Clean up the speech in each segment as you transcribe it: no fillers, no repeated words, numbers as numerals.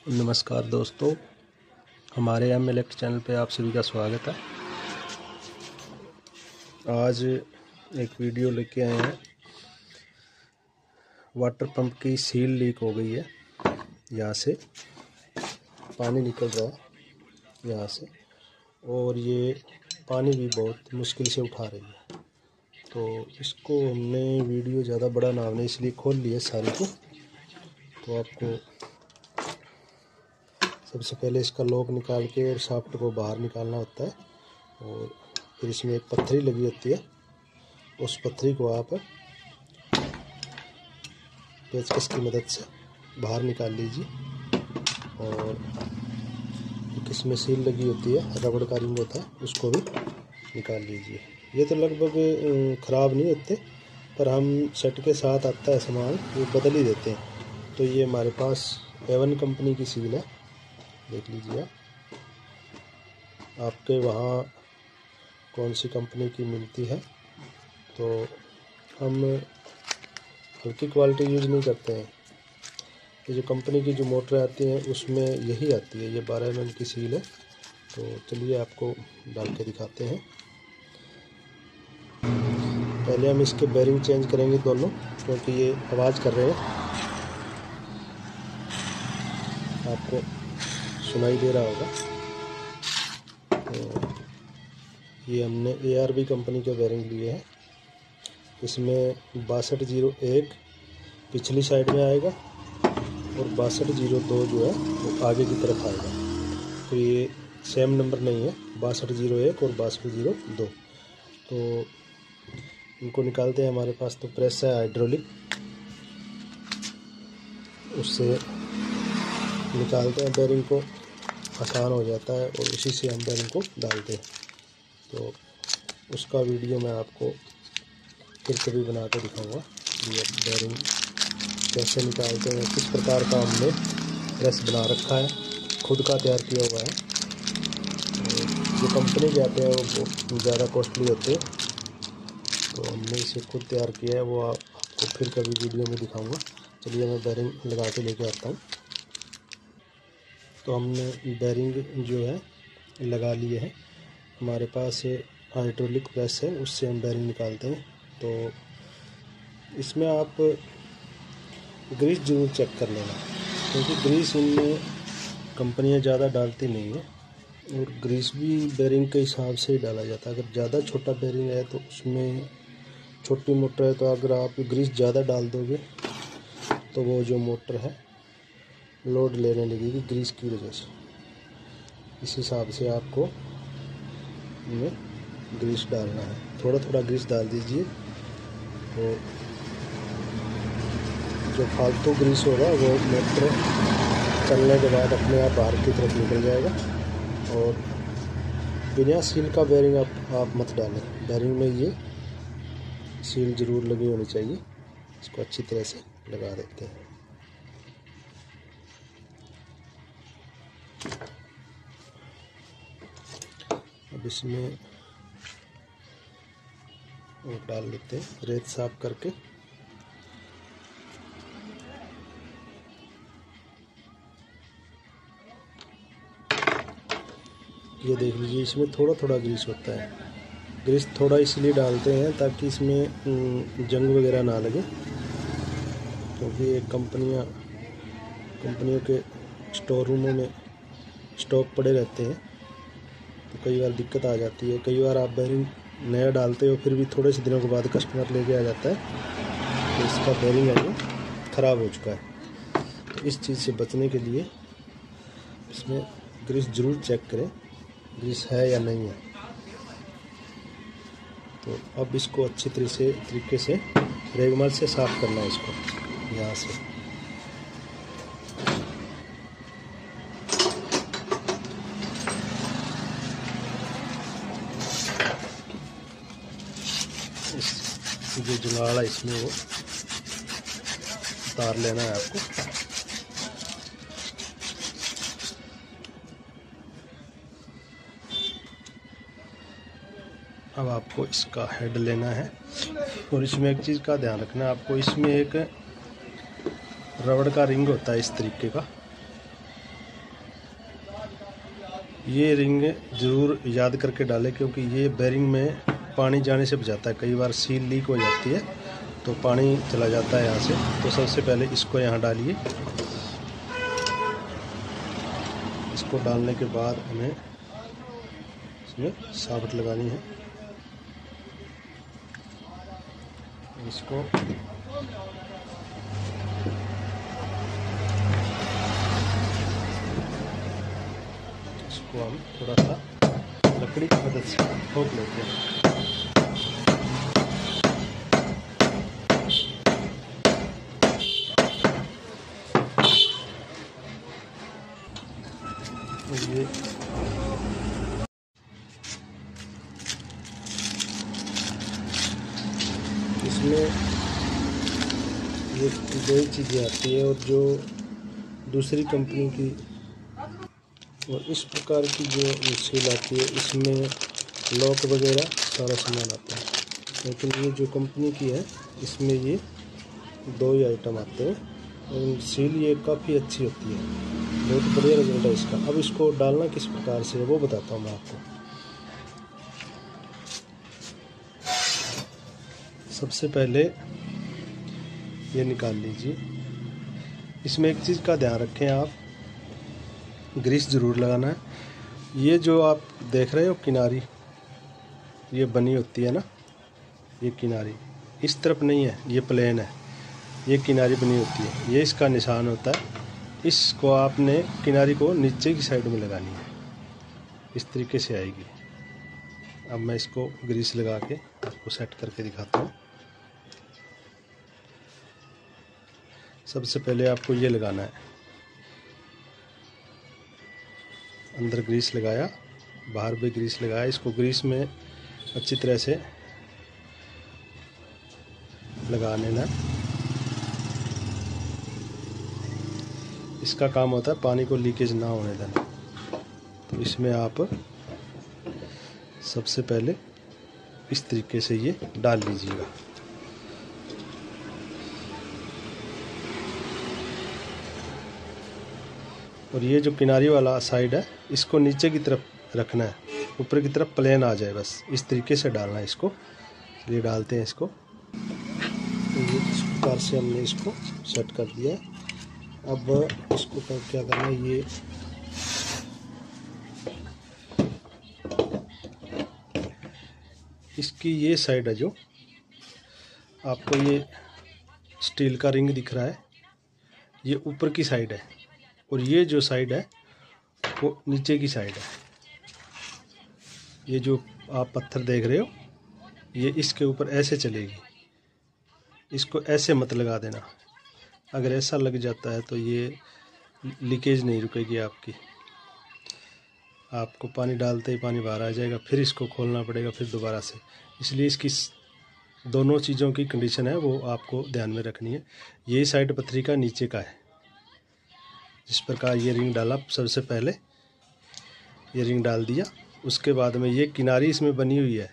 नमस्कार दोस्तों, हमारे MLX चैनल पे आप सभी का स्वागत है। आज एक वीडियो लेके आए हैं। वाटर पंप की सील लीक हो गई है। यहाँ से पानी निकल रहा है यहाँ से, और ये पानी भी बहुत मुश्किल से उठा रही है। तो इसको हमने वीडियो ज़्यादा बड़ा ना होने इसलिए खोल लिया सारी को। तो आपको सबसे पहले इसका लॉक निकाल के और शाफ्ट को बाहर निकालना होता है, और फिर इसमें एक पत्थरी लगी होती है। उस पत्थरी को आप पेचकस की मदद से बाहर निकाल लीजिए, और इसमें सील लगी होती है, रबड़ का रिंग होता है, उसको भी निकाल लीजिए। ये तो लगभग ख़राब नहीं होते, पर हम सेट के साथ आता है सामान, वो बदल ही देते हैं। तो ये हमारे पास A1 कंपनी की सील है, देख लीजिए आपके वहाँ कौन सी कंपनी की मिलती है। तो हम हल्की क्वालिटी यूज़ नहीं करते हैं। ये जो कंपनी की जो मोटर आती हैं उसमें यही आती है। ये 12 mm की सील है। तो चलिए आपको डाल के दिखाते हैं। पहले हम इसके बेरिंग चेंज करेंगे दोनों, क्योंकि ये आवाज़ कर रहे हैं, आपको सुनाई दे रहा होगा। तो ये हमने ARB कंपनी के बेरिंग लिए हैं। इसमें 6201 पिछली साइड में आएगा और 6202 जो है वो आगे की तरफ आएगा। तो ये सेम नंबर नहीं है, 6201 और 6202। तो इनको निकालते हैं। हमारे पास तो प्रेस है हाइड्रोलिक, उससे निकालते हैं बेरिंग को, आसान हो जाता है, और उसी से हम बेरिंग को डालते हैं। तो उसका वीडियो मैं आपको फिर कभी बना के दिखाऊंगा। ये बेरिंग कैसे निकालते हैं, किस प्रकार का हमने प्रेस बना रखा है, खुद का तैयार किया हुआ है। जो कंपनी के आते हैं वो ज़्यादा कॉस्टली होते हैं, तो हमने इसे खुद तैयार किया है, वो आपको फिर कभी वीडियो में दिखाऊंगा। चलिए मैं बेरिंग लगा के लेके आता हूँ। तो हमने बेरिंग जो है लगा लिए हैं। हमारे पास हाइड्रोलिक प्रेस है, उससे हम बेरिंग निकालते हैं। तो इसमें आप ग्रीस जरूर चेक कर लेना, क्योंकि ग्रीस इनमें कंपनियां ज़्यादा डालती नहीं है, और ग्रीस भी बेरिंग के हिसाब से ही डाला जाता है। अगर ज़्यादा छोटा बेरिंग है तो उसमें, छोटी मोटर है तो अगर आप ग्रीस ज़्यादा डाल दोगे तो वो जो मोटर है लोड लेने लगेगी ग्रीस की वजह से। इस हिसाब से आपको इनमें ग्रीस डालना है। थोड़ा थोड़ा ग्रीस डाल दीजिए, तो जो फालतू ग्रीस होगा वो मोटर चलने के बाद अपने आप बाहर की तरफ निकल जाएगा। और बिना सील का बेरिंग आप मत डालें। बेरिंग में ये सील ज़रूर लगी होनी चाहिए। इसको अच्छी तरह से लगा देते हैं। अब इसमें और डाल लेते हैं रेत साफ करके। ये देख लीजिए, इसमें थोड़ा थोड़ा ग्रीस होता है। ग्रीस थोड़ा इसलिए डालते हैं ताकि इसमें जंग वगैरह ना लगे, क्योंकि ये कंपनियों के स्टोर रूमों में स्टॉक पड़े रहते हैं, तो कई बार दिक्कत आ जाती है। कई बार आप बेरिंग नया डालते हो, फिर भी थोड़े से दिनों के बाद कस्टमर लेके आ जाता है तो इसका बेरिंग है जो ख़राब हो चुका है। तो इस चीज़ से बचने के लिए इसमें ग्रीस ज़रूर चेक करें, ग्रीस है या नहीं है। तो अब इसको अच्छी तरीके से रेगमाल से साफ़ करना है इसको यहाँ से। जो जुगाड़ है इसमें वो उतार लेना है आपको। अब आपको इसका हेड लेना है, और इसमें एक चीज़ का ध्यान रखना है आपको। इसमें एक रबड़ का रिंग होता है इस तरीके का, ये रिंग ज़रूर याद करके डालें, क्योंकि ये बेरिंग में पानी जाने से बचाता है। कई बार सील लीक हो जाती है तो पानी चला जाता है यहाँ से। तो सबसे पहले इसको यहाँ डालिए। इसको डालने के बाद हमें इसमें साबुत लगानी है। इसको हम थोड़ा सा लकड़ी की मदद से ठोक लेते हैं। ये इसमें ये दो ही चीज़ें आती है, और जो दूसरी कंपनी की और इस प्रकार की जो सील आती है, इसमें लॉक वगैरह सारा सामान आता है। लेकिन ये जो कंपनी की है, इसमें ये दो ही आइटम आते हैं, और सील ये काफ़ी अच्छी होती है। बहुत बढ़िया रिजल्ट है इसका। अब इसको डालना किस प्रकार से है वो बताता हूँ मैं आपको। सबसे पहले ये निकाल लीजिए। इसमें एक चीज़ का ध्यान रखें आप, ग्रीस ज़रूर लगाना है। ये जो आप देख रहे हो किनारी ये बनी होती है ना, ये किनारी इस तरफ नहीं है, ये प्लेन है। ये किनारी बनी होती है, ये इसका निशान होता है। इसको आपने किनारी को नीचे की साइड में लगानी है, इस तरीके से आएगी। अब मैं इसको ग्रीस लगा के आपको सेट करके दिखाता हूँ। सबसे पहले आपको ये लगाना है, अंदर ग्रीस लगाया, बाहर भी ग्रीस लगाया। इसको ग्रीस में अच्छी तरह से लगा लेना। इसका काम होता है पानी को लीकेज ना होने देना। तो इसमें आप सबसे पहले इस तरीके से ये डाल लीजिएगा। और ये जो किनारी वाला साइड है, इसको नीचे की तरफ रखना है, ऊपर की तरफ प्लेन आ जाए, बस इस तरीके से डालना है इसको। ये डालते हैं इसको। ये इस प्रकार से हमने इसको सेट कर दिया है। अब इसको क्या करना है, ये इसकी ये साइड है जो आपको ये स्टील का रिंग दिख रहा है, ये ऊपर की साइड है, और ये जो साइड है वो नीचे की साइड है। ये जो आप पत्थर देख रहे हो, ये इसके ऊपर ऐसे चलेगी। इसको ऐसे मत लगा देना, अगर ऐसा लग जाता है तो ये लीकेज नहीं रुकेगी आपकी। आपको पानी डालते ही पानी बाहर आ जाएगा, फिर इसको खोलना पड़ेगा फिर दोबारा से। इसलिए इसकी दोनों चीज़ों की कंडीशन है वो आपको ध्यान में रखनी है। ये साइड पथरी का नीचे का है। जिस प्रकार ये रिंग डाला, सबसे पहले ये रिंग डाल दिया, उसके बाद में ये किनारी इसमें बनी हुई है,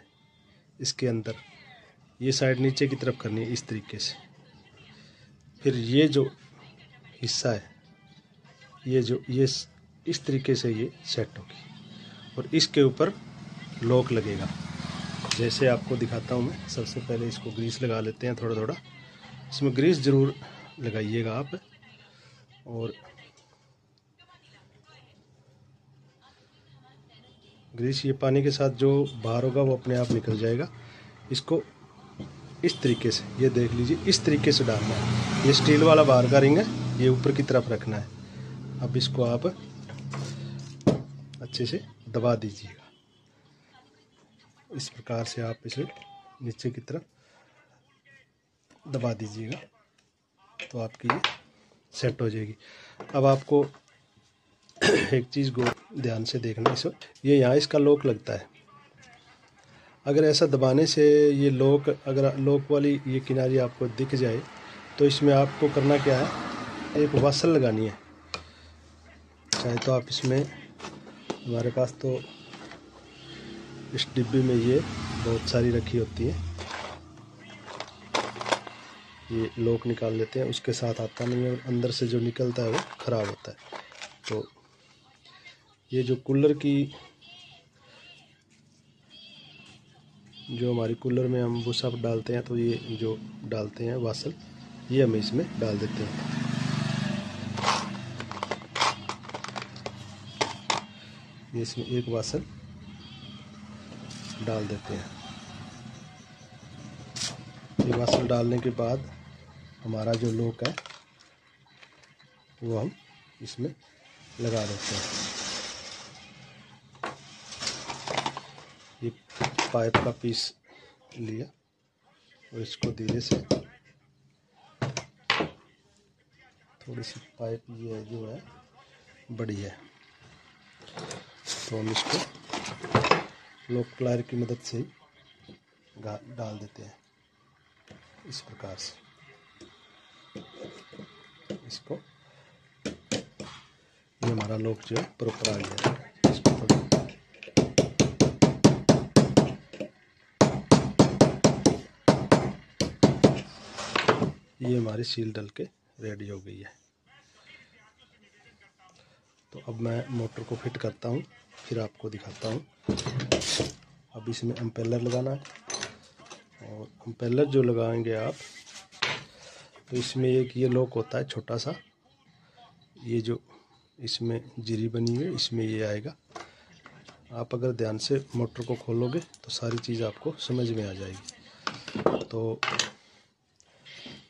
इसके अंदर ये साइड नीचे की तरफ करनी है इस तरीके से। फिर ये जो हिस्सा है, ये इस तरीके से ये सेट होगी, और इसके ऊपर लॉक लगेगा। जैसे आपको दिखाता हूँ मैं। सबसे पहले इसको ग्रीस लगा लेते हैं थोड़ा थोड़ा। इसमें ग्रीस ज़रूर लगाइएगा आप, और ग्रीस ये पानी के साथ जो बाहर होगा वो अपने आप निकल जाएगा। इसको इस तरीके से, ये देख लीजिए, इस तरीके से डालना है। ये स्टील वाला बाहर का रिंग है, ये ऊपर की तरफ रखना है। अब इसको आप अच्छे से दबा दीजिएगा। इस प्रकार से आप इसे नीचे की तरफ दबा दीजिएगा तो आपकी ये सेट हो जाएगी। अब आपको एक चीज़ को ध्यान से देखना, इस ये यहाँ इसका लॉक लगता है। अगर ऐसा दबाने से ये लॉक, अगर लॉक वाली ये किनारी आपको दिख जाए तो इसमें आपको करना क्या है, एक वासल लगानी है। चाहे तो आप इसमें, हमारे पास तो इस डिब्बे में ये बहुत सारी रखी होती है, ये लॉक निकाल लेते हैं। उसके साथ आता नहीं है, और अंदर से जो निकलता है वो ख़राब होता है। तो ये जो कूलर की जो हमारी कूलर में हम वो सब डालते हैं, तो ये जो डालते हैं वासल, ये हम इसमें डाल देते हैं। ये इसमें एक वासल डाल देते हैं। ये वासल डालने के बाद हमारा जो लॉक है वो हम इसमें लगा देते हैं। ये पाइप का पीस लिया और इसको धीरे से, थोड़ी सी पाइप ये जो है बड़ी है, तो हम इसको लॉक प्लायर की मदद से ही डाल देते हैं इस प्रकार से। इसको ये हमारा लॉक जो है प्रॉपर आ गया है। इसको थोड़ा ये हमारी सील डल के रेडी हो गई है। तो अब मैं मोटर को फिट करता हूँ, फिर आपको दिखाता हूँ। अब इसमें एम्पेलर लगाना है, और एम्पेलर जो लगाएंगे आप, तो इसमें एक ये लॉक होता है छोटा सा, ये जो इसमें जिरी बनी है इसमें ये आएगा। आप अगर ध्यान से मोटर को खोलोगे तो सारी चीज़ आपको समझ में आ जाएगी। तो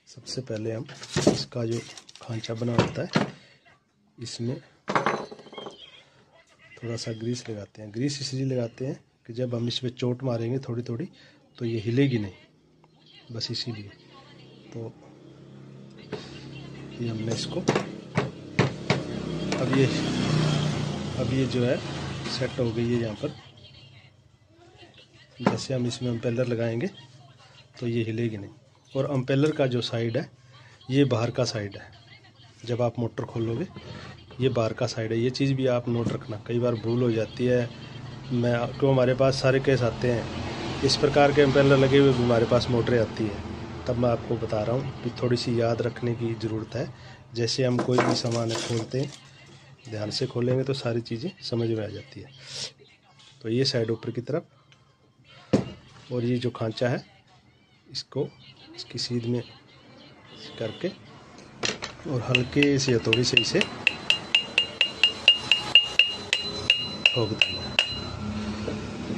सबसे पहले हम इसका जो खांचा बना होता है इसमें थोड़ा सा ग्रीस लगाते हैं। ग्रीस इसलिए लगाते हैं कि जब हम इसमें चोट मारेंगे थोड़ी थोड़ी तो ये हिलेगी नहीं, बस इसीलिए। तो ये हमने इसको अब ये जो है सेट हो गई है यहाँ पर। जैसे हम इसमें एम्पेलर लगाएंगे तो ये हिलेगी नहीं। और एम्पेलर का जो साइड है ये बाहर का साइड है। जब आप मोटर खोलोगे ये बाहर का साइड है। ये चीज़ भी आप नोट रखना, कई बार भूल हो जाती है। क्यों हमारे पास सारे केस आते हैं इस प्रकार के एम्पेलर लगे हुए भी हमारे पास मोटरें आती है, तब मैं आपको बता रहा हूँ कि थोड़ी सी याद रखने की ज़रूरत है। जैसे हम कोई भी सामान खोलते हैं, ध्यान से खोलेंगे तो सारी चीज़ें समझ में आ जाती है। तो ये साइड ऊपर की तरफ, और ये जो खांचा है इसको इसकी सीध में करके और हल्के से हथौड़ी से इसे ठोक देना।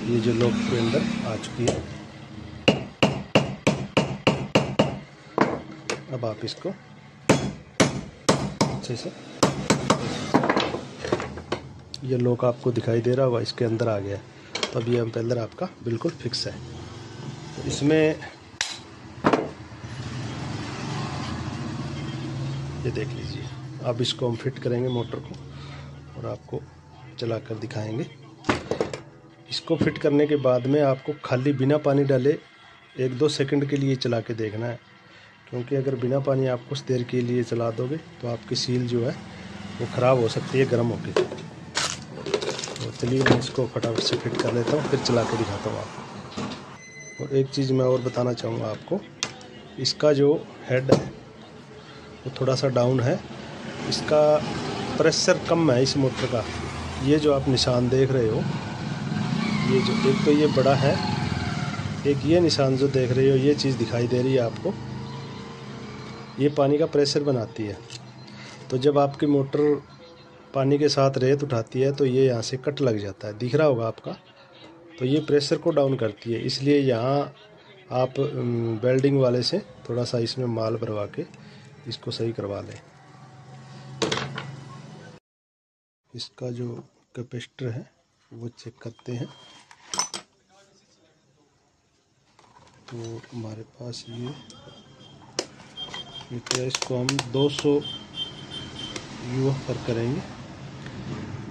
ये जो लॉक के अंदर आ चुकी है। अब आप इसको अच्छे से, ये लॉक आपको दिखाई दे रहा होगा, इसके अंदर आ गया। तो अब ये एम्पेलर आपका बिल्कुल फिक्स है। तो इसमें ये देख लीजिए। अब इसको हम फिट करेंगे मोटर को और आपको चला कर दिखाएंगे। इसको फिट करने के बाद में आपको खाली बिना पानी डाले 1-2 सेकंड के लिए चला के देखना है, क्योंकि अगर बिना पानी आप कुछ देर के लिए चला दोगे तो आपकी सील जो है वो ख़राब हो सकती है गर्म होकर। तो चलिए मैं इसको फटाफट से फिट कर लेता हूँ, फिर चला के दिखाता हूँ आपको। और एक चीज़ मैं और बताना चाहूँगा आपको, इसका जो हेड है वो थोड़ा सा डाउन है, इसका प्रेशर कम है इस मोटर का। ये जो आप निशान देख रहे हो, ये जो एक तो ये बड़ा है, एक ये निशान जो देख रहे हो, ये चीज़ दिखाई दे रही है आपको, ये पानी का प्रेशर बनाती है। तो जब आपकी मोटर पानी के साथ रेत उठाती है तो ये यहाँ से कट लग जाता है, दिख रहा होगा आपका। तो ये प्रेशर को डाउन करती है, इसलिए यहाँ आप वेल्डिंग वाले से थोड़ा सा इसमें माल भरवा के इसको सही करवा लें। इसका जो कैपेसिटर है वो चेक करते हैं। तो हमारे पास ये इसको हम 200 UF पर करेंगे।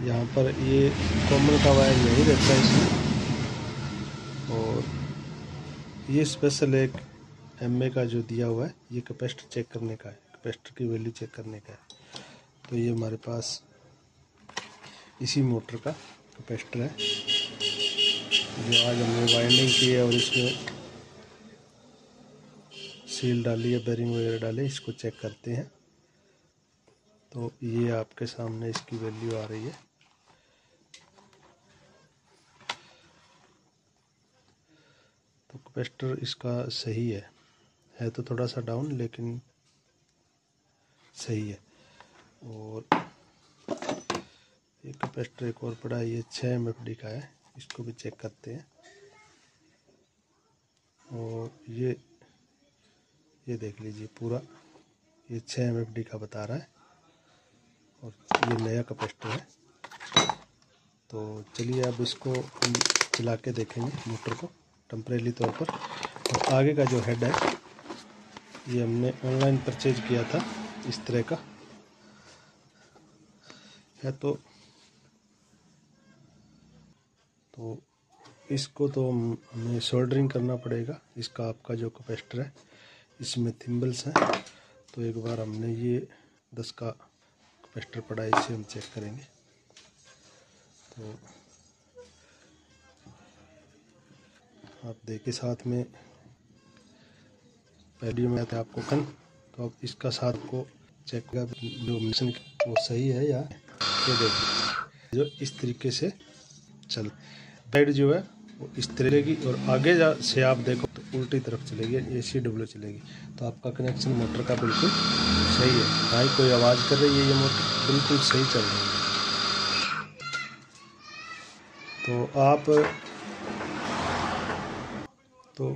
यहाँ पर ये कॉमन का वायर नहीं रहता है इसमें, और ये स्पेशल एक MA का जो दिया हुआ है, ये कैपेसिटर चेक करने का है, कैपेसिटर की वैल्यू चेक करने का है। तो ये हमारे पास इसी मोटर का कैपेसिटर है जो आज हमने वाइंडिंग की है और इसमें सील डाली है, बेरिंग वगैरह डाले। इसको चेक करते हैं। तो ये आपके सामने इसकी वैल्यू आ रही है तो कैपेसिटर इसका सही है तो थोड़ा सा डाउन, लेकिन सही है। और ये कैपेसिटर एक और पड़ा है, ये 6 MFD का है, इसको भी चेक करते हैं। और ये देख लीजिए पूरा ये 6 MFD का बता रहा है और ये नया कैपेसिटर है। तो चलिए अब इसको हम चला के देखेंगे मोटर को टेम्परेरी तौर पर। और आगे का जो हेड है ये हमने ऑनलाइन परचेज किया था, इस तरह का है। तो इसको तो हमें सोल्डरिंग करना पड़ेगा। इसका आपका जो कैपेसिटर है इसमें थिम्बल्स हैं, तो एक बार हमने ये 10 का कैपेसिटर पड़ा है, इसे हम चेक करेंगे। तो आप देखिए साथ में वीडियो में आता है आपको कन, तो अब इसका साथ को चेक कर जो मिशन वो सही है या ये देखिए जो इस तरीके से चल बेड जो है वो इस तरह की, और आगे से आप देखो तो उल्टी तरफ चलेगी, ACW चलेगी। तो आपका कनेक्शन मोटर का बिल्कुल सही है, ना ही कोई आवाज़ कर रही है, ये मोटर बिल्कुल सही चल रही है। तो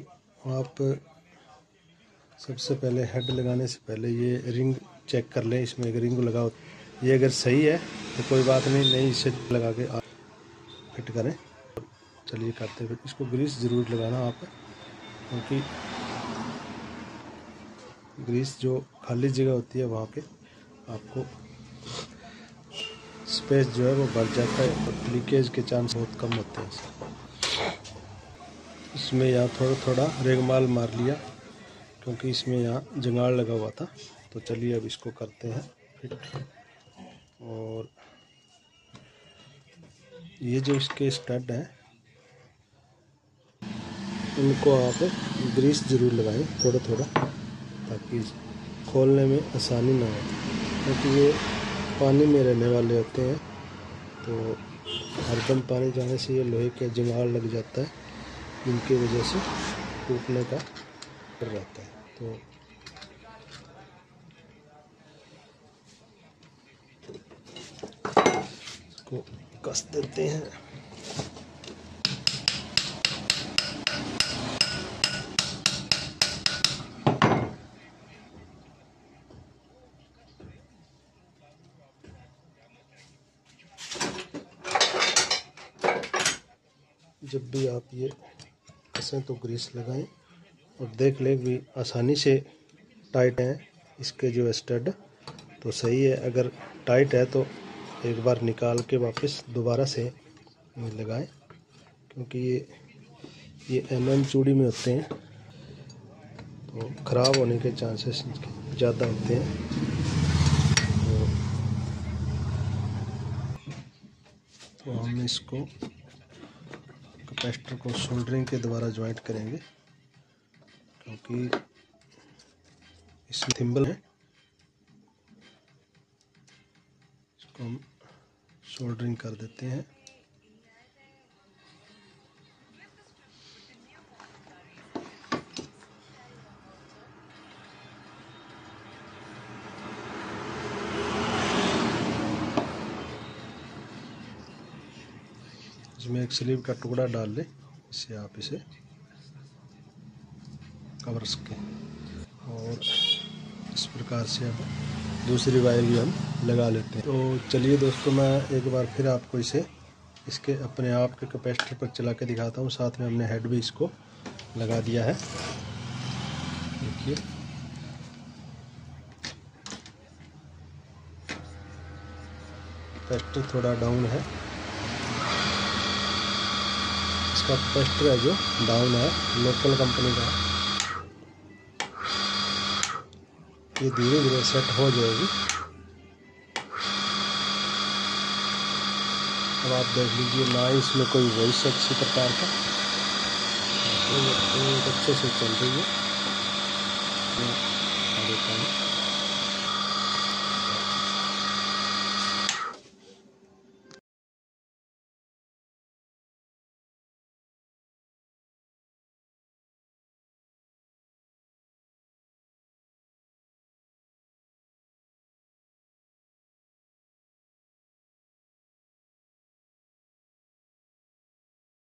आप सबसे पहले हेड लगाने से पहले ये रिंग चेक कर लें, इसमें एक रिंग लगाओ, ये अगर सही है तो कोई बात नहीं इसे लगा के आप फिट करें। चलिए करते हैं, इसको ग्रीस ज़रूर लगाना आप, क्योंकि ग्रीस जो खाली जगह होती है वहाँ पे आपको स्पेस जो है वो बढ़ जाता है और लीकेज के चांस बहुत कम होते हैं। इसमें यहाँ थोड़ा रेगमाल मार लिया, क्योंकि इसमें यहाँ जंगाड़ लगा हुआ था। तो चलिए अब इसको करते हैं फिट। और ये जो इसके स्टड हैं इनको आप ग्रीस ज़रूर लगाएं थोड़ा, ताकि खोलने में आसानी ना हो, क्योंकि ये पानी में रहने वाले होते हैं। तो हरदम पानी जाने से ये लोहे के जंगाड़ लग जाता है, जिनकी वजह से टूटने का डर रहता है। तो इसको कस देते हैं। जब भी आप ये कसें तो ग्रीस लगाएं और देख लें भी आसानी से टाइट हैं इसके जो स्टड, तो सही है। अगर टाइट है तो एक बार निकाल के वापस दोबारा से लगाएं, क्योंकि ये MM चूड़ी में होते हैं तो ख़राब होने के चांसेस ज़्यादा होते हैं। तो हम इसको कैपेसिटर को सोल्डरिंग के द्वारा ज्वाइंट करेंगे, क्योंकि इसमें थिम्बल है। इसको हम सोल्डरिंग कर देते हैं। इसमें एक स्लीव का टुकड़ा डाल लें, इससे आप इसे कवर सकें। और इस प्रकार से अब दूसरी वायर भी हम लगा लेते हैं। तो चलिए दोस्तों, मैं एक बार फिर आपको इसके अपने आप के कैपेसिटर पर चला के दिखाता हूँ। साथ में हमने हेड भी इसको लगा दिया है। देखिए कैपेसिटर थोड़ा डाउन है, इसका कैपेसिटर है जो डाउन है, लोकल कंपनी का। ये धीरे धीरे सेट हो जाएगी। अब आप देख लीजिए, ना ही इसमें कोई वॉइस है किसी प्रकार का, तो अच्छे से चल रही है।